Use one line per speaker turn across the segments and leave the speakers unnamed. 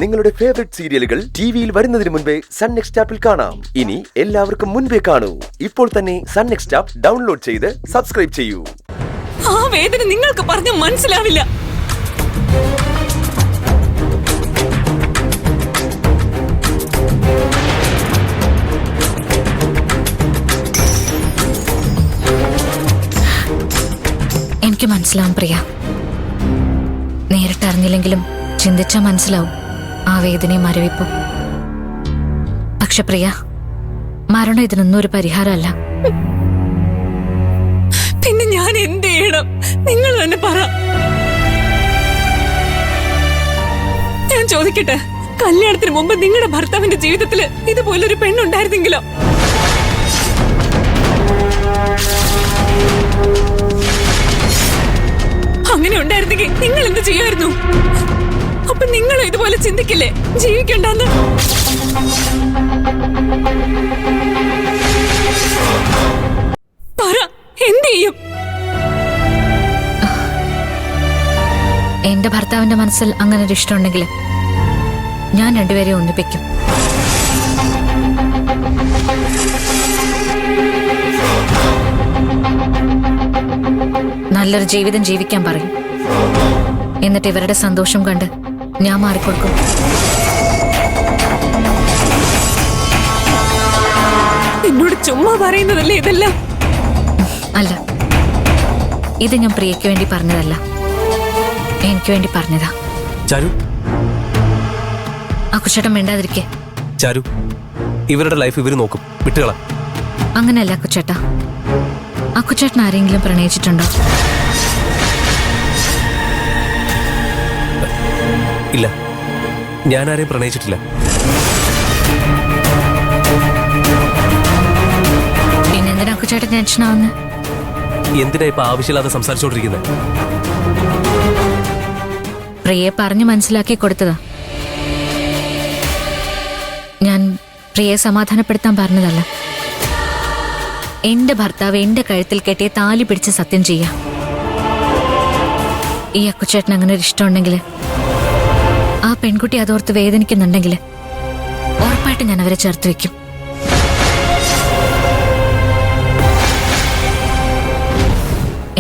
നിങ്ങളുടെ ഫേവറേറ്റ് സീരിയലുകൾ ടിവിയിൽ വരുന്നതിന് മുൻപേ സൺ നെക്സ്റ്റ് ആപ്പിൽ കാണാം. ഇനി എല്ലാവർക്കും മുൻപേ കാണൂ. ഇപ്പോൾ തന്നെ സൺ നെക്സ്റ്റ് ആപ്പ് ഡൗൺലോഡ് ചെയ്ത് സബ്സ്ക്രൈബ് ചെയ്യൂ.
ആ വേദന നിങ്ങൾക്ക് പറഞ്ഞ മനസ്സിലാവില്ല.
എനിക്ക് മനസ്സിലാവും പ്രിയ. നേരിട്ടറിഞ്ഞില്ലെങ്കിലും ചിന്തിച്ചാൽ മനസ്സിലാവും ആ വേദനയും മരവിപ്പും. പക്ഷെ പ്രിയ, മരണം ഇതിനൊന്നും ഒരു പരിഹാരമല്ല.
പിന്നെ ഞാൻ എന്ത് ചെയ്യണം? നിങ്ങൾ തന്നെ പറ. ഞാൻ ചോദിക്കട്ടെ, കല്യാണത്തിന് മുമ്പ് നിങ്ങളുടെ ഭർത്താവിന്റെ ജീവിതത്തില് ഇതുപോലൊരു പെണ്ണുണ്ടായിരുന്നെങ്കിലോ? അങ്ങനെ ഉണ്ടായിരുന്നെങ്കിൽ നിങ്ങൾ എന്ത് ചെയ്യുമായിരുന്നു? അപ്പൊ നിങ്ങൾ ഇതുപോലെ ചിന്തിക്കില്ലേ ജീവിക്കണ്ടെന്ന്? പറ, എന്ത് ചെയ്യും?
എന്റെ ഭർത്താവിന്റെ മനസ്സിൽ അങ്ങനെ ഒരു ഇഷ്ടമുണ്ടെങ്കിൽ ഞാൻ രണ്ടുപേരെ ഒന്നിപ്പിക്കും. നല്ലൊരു ജീവിതം ജീവിക്കാൻ പറയും. എന്നിട്ട് ഇവരുടെ സന്തോഷം കണ്ട് ഞാൻ മാറിക്കൊടുക്കും.
എന്നോട് ചുമ്മാ പറയുന്നതല്ലേ ഇതെല്ലാം?
അല്ല, ഇത് ഞാൻ പ്രിയയ്ക്ക് വേണ്ടി പറഞ്ഞതല്ല, എനിക്ക് വേണ്ടി പറഞ്ഞതാ.
ചാരു,
ആ കുച്ചേട്ടൻ മിണ്ടാതിരിക്കെ.
ചാരു, ഇവരുടെ ലൈഫ് ഇവര് നോക്കും, വിട്ടുകള.
അങ്ങനെയല്ല കുച്ചേട്ടാ. ആ കുച്ചേട്ടൻ ആരെങ്കിലും പ്രണയിച്ചിട്ടുണ്ടോ?
ഇല്ല, ഞാൻ ആരെയും പ്രണയിച്ചിട്ടില്ല.
പിന്നെന്തിനാ കുച്ചേട്ടൻ ടെൻഷനാവുന്നത്?
എന്തിനാ ഇപ്പൊ ആവശ്യമില്ലാതെ സംസാരിച്ചോണ്ടിരിക്കുന്നത്?
പ്രിയെ പറഞ്ഞു മനസ്സിലാക്കി കൊടുത്തതാ. ഞാൻ പ്രിയെ സമാധാനപ്പെടുത്താൻ പറഞ്ഞതല്ല. എന്റെ ഭർത്താവ് എന്റെ കഴുത്തിൽ കെട്ടിയ താലി പിടിച്ച് സത്യം ചെയ്യാം. ഈ അക്കുച്ചേട്ടൻ അങ്ങനെ ഒരു ഇഷ്ടമുണ്ടെങ്കിൽ, ആ പെൺകുട്ടി അതോർത്ത് വേദനിക്കുന്നുണ്ടെങ്കിൽ ഉറപ്പായിട്ട് ഞാൻ അവരെ ചേർത്ത് വെക്കും.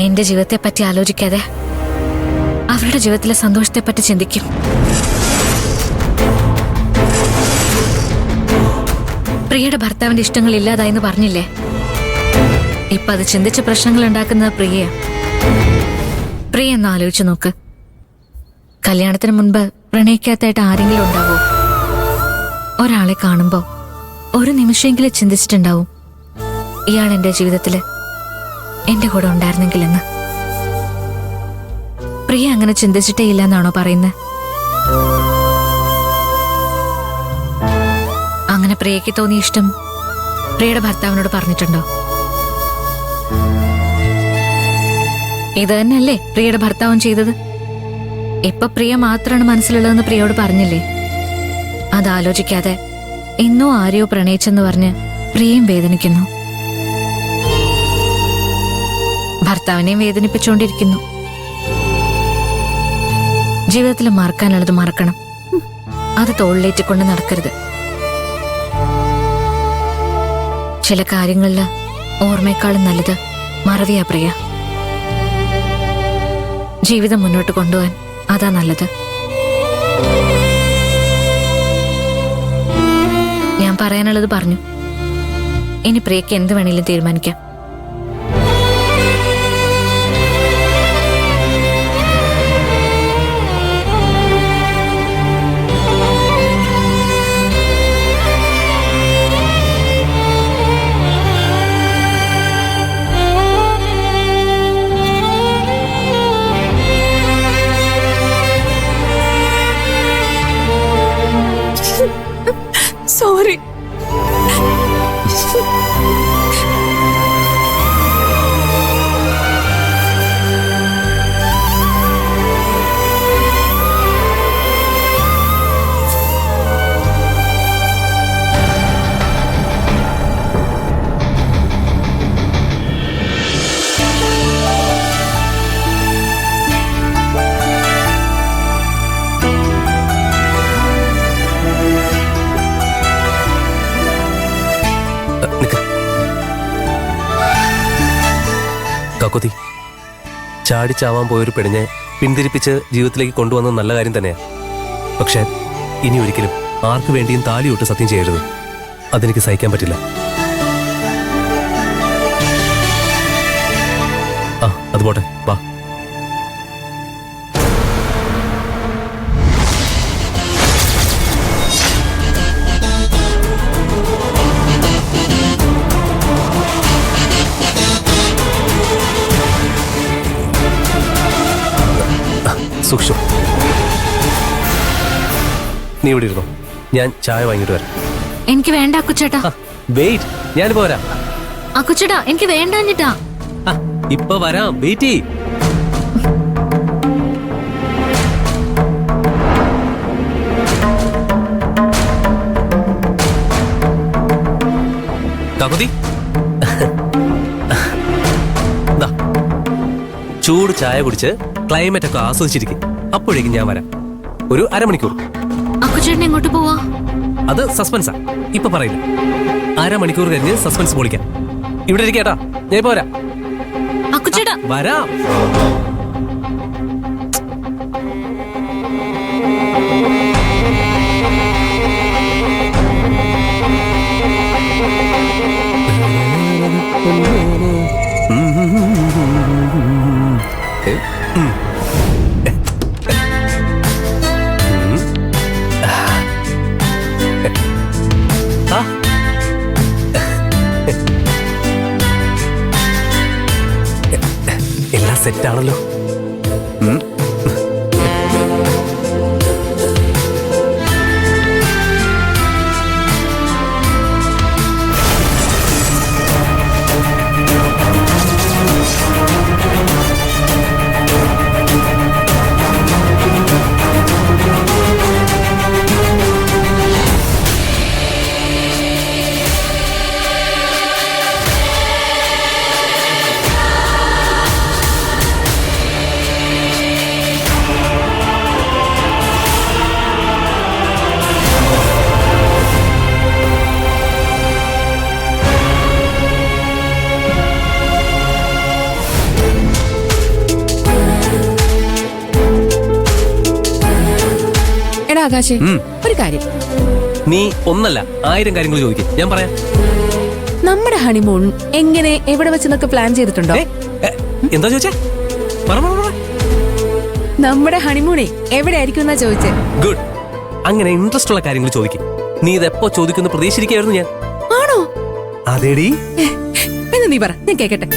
എന്റെ ജീവിതത്തെ പറ്റി ആലോചിക്കാതെ അവരുടെ ജീവിതത്തിലെ സന്തോഷത്തെ പറ്റി ചിന്തിക്കും. പ്രിയയുടെ ഭർത്താവിന്റെ ഇഷ്ടങ്ങൾ ഇല്ലാതായെന്ന് പറഞ്ഞില്ലേ? ഇപ്പൊ അത് ചിന്തിച്ച പ്രശ്നങ്ങൾ ഉണ്ടാക്കുന്നത് പ്രിയയാ. പ്രിയ എന്ന് ആലോചിച്ചു നോക്ക്. കല്യാണത്തിന് മുൻപ് പ്രണയിക്കാത്തായിട്ട് ആരെങ്കിലും ഉണ്ടാവോ? ഒരാളെ കാണുമ്പോ ഒരു നിമിഷമെങ്കിലും ചിന്തിച്ചിട്ടുണ്ടാവും, ഇയാൾ എന്റെ ജീവിതത്തില് എന്റെ കൂടെ ഉണ്ടായിരുന്നെങ്കിലെന്ന്. പ്രിയ അങ്ങനെ ചിന്തിച്ചിട്ടേ ഇല്ല എന്നാണോ പറയുന്നത്? അങ്ങനെ പ്രിയയ്ക്ക് തോന്നിയ ഇഷ്ടം പ്രിയയുടെ ഭർത്താവിനോട് പറഞ്ഞിട്ടുണ്ടോ? ഇത് തന്നെയല്ലേ പ്രിയയുടെ ഭർത്താവും ചെയ്തത്? ഇപ്പൊ പ്രിയ മാത്രമാണ് മനസ്സിലുള്ളതെന്ന് പ്രിയോട് പറഞ്ഞില്ലേ? അതാലോചിക്കാതെ ഇന്നോ ആരെയോ പ്രണയിച്ചെന്ന് പറഞ്ഞ് പ്രിയയും വേദനിക്കുന്നു, ഭർത്താവിനെയും വേദനിപ്പിച്ചുകൊണ്ടിരിക്കുന്നു. ജീവിതത്തിൽ മറക്കാനുള്ളത് മറക്കണം, അത് തോളിലേറ്റിക്കൊണ്ട് നടക്കരുത്. ചില കാര്യങ്ങളില് ഓർമ്മയെക്കാളും നല്ലത് മറവിയാ പ്രിയ. ജീവിതം മുന്നോട്ട് കൊണ്ടുപോകാൻ അതാ നല്ലത്. ഞാൻ പറയാനുള്ളത് പറഞ്ഞു. ഇനി പ്രിയക്ക് എന്ത് വേണേലും തീരുമാനിക്കാം.
സോറി.
ചാടിച്ചാവാൻ പോയൊരു പെണ്ണിനെ പിന്തിരിപ്പിച്ച് ജീവിതത്തിലേക്ക് കൊണ്ടുവന്നത് നല്ല കാര്യം തന്നെയാണ്. പക്ഷെ ഇനി ഒരിക്കലും ആർക്കു വേണ്ടിയും താലിയൊട്ട് സത്യം ചെയ്യരുത്. അതെനിക്ക് സഹിക്കാൻ പറ്റില്ല. ആ അത് പോട്ടെ, വാ. സൂക്ഷിച്ചു. നീ ഇവിടെ ഇരുന്നോ, ഞാൻ ചായ വാങ്ങിട്ട് വരാം.
എനിക്ക് വേണ്ട അക്കുച്ചേട്ടാ.
വെയിറ്റ്, ഞാനിപ്പോ വരാം.
അക്കുച്ചേട്ടാ എനിക്ക് വേണ്ടാഞ്ഞിട്ടാ.
ഇപ്പൊ വരാം, വെയിറ്റ് ചെയ്യ്. കാക്കുതി, ചൂട് ചായ കുടിച്ച് ക്ലൈമറ്റ് ഒക്കെ ആസ്വദിച്ചിരിക്കും. അപ്പോഴേക്കും ഞാൻ വരാം. ഒരു അരമണിക്കൂർ.
അക്കുച്ചേട്ടൻ എങ്ങോട്ട് പോവാ?
അത് സസ്പെൻസാ, ഇപ്പൊ പറയില്ല. അരമണിക്കൂർ കഴിഞ്ഞ് സസ്പെൻസ് പൊളിക്കാം. ഇവിടെ ഇരിക്കേട്ടാ, ഞാൻ ഇപ്പൊ വരാം.
അക്കുച്ചേട്ടാ
വരാം. എല്ലാം സെറ്റാണല്ലോ.
ആകാശേ, ഒരു കാര്യം.
നീ ഒന്നല്ല 1000 കാര്യങ്ങൾ ചോദിക്കും, ഞാൻ പറയാം.
നമ്മുടെ ഹണിമൂൺ എങ്ങനെ, എവിടെ വെച്ചെന്നൊക്കെ പ്ലാൻ ചെയ്തിട്ടുണ്ടോ?
എന്താ ചോദിച്ചേ?
നമ്മുടെ ഹണിമൂണേ എവിടെ ആയിരിക്കും എന്നാ ചോദിച്ചേ.
ഗുഡ്. അങ്ങനെ ഇൻട്രസ്റ്റ് ഉള്ള കാര്യങ്ങൾ ചോദിക്കും. നീ ഇതെപ്പോ ചോദിക്കുന്നു പ്രതീക്ഷിച്ചിരിക്കായിരുന്നു ഞാൻ.
ആണോ?
അതേടി.
എന്ന് നീ പറ, ഞാൻ കേക്കട്ടെ.